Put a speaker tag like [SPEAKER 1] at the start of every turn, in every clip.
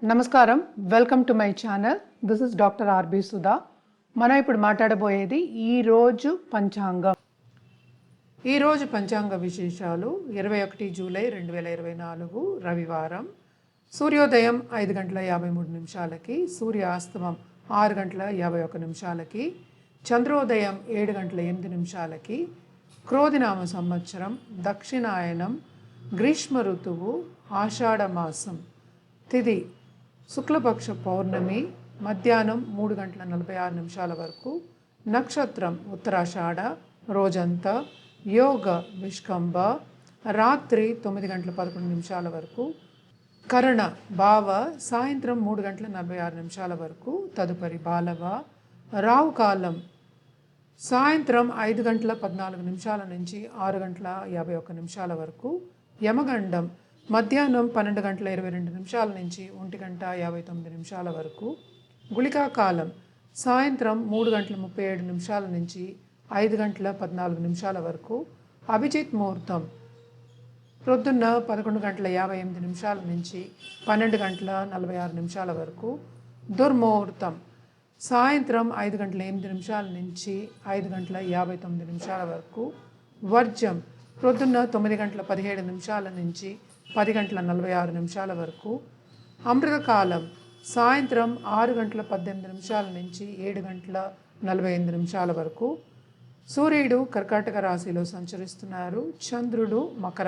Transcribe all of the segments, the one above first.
[SPEAKER 1] నమస్కారం, welcome to my channel. This is doctor RB Sudha. మనం ఇప్పుడు మాట్లాడబోయేది ఈరోజు పంచాంగం. ఈరోజు పంచాంగ విశేషాలు 21 జూలై 2024 రవివారం. సూర్యోదయం 5 గంటల 53 నిమిషాలకి, సూర్యాస్తమం 6 గంటల 51 నిమిషాలకి, చంద్రోదయం 7 గంటల 8 నిమిషాలకి, క్రోధినామ సంవత్సరం, దక్షిణాయనం, గ్రీష్మ ఋతువు, ఆషాఢమాసం, తిథి శుక్లపక్ష పౌర్ణమి, మధ్యాహ్నం 3 గంటల 46 నిమిషాల వరకు, నక్షత్రం ఉత్తరాషాఢ, రోజంతా, యోగ విష్కంభ, రాత్రి 9 గంటల 11 నిమిషాల వరకు, కరణ భావ సాయంత్రం 3 గంటల 46 నిమిషాల వరకు, తదుపరి బాలవ, రావు కాలం సాయంత్రం 5 గంటల 14 నిమిషాల నుంచి 6 గంటల 51 నిమిషాల వరకు, యమగండం మధ్యాహ్నం 12 గంటల 22 నిమిషాల నుంచి 1 గంట 59 నిమిషాల వరకు, గుళికా కాలం సాయంత్రం 3 గంటల 37 నిమిషాల నుంచి 5 గంటల 14 నిమిషాల వరకు, అభిజిత్ ముహూర్తం ప్రొద్దున్న 11 గంటల 58 నిమిషాల నుంచి 12 గంటల 46 నిమిషాల వరకు, దుర్ముహూర్తం సాయంత్రం 5 గంటల 8 నిమిషాల నుంచి 5 గంటల 59 నిమిషాల వరకు, వర్జం ప్రొద్దున్న 9 గంటల 17 నిమిషాల నుంచి 10 గంటల 46 నిమిషాల వరకు, అమృతకాలం సాయంత్రం 6 గంటల 18 నిమిషాల నుంచి 7 గంటల 45 నిమిషాల వరకు. సూర్యుడు కర్కాటక రాశిలో సంచరిస్తున్నారు, చంద్రుడు మకర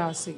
[SPEAKER 1] రాశి.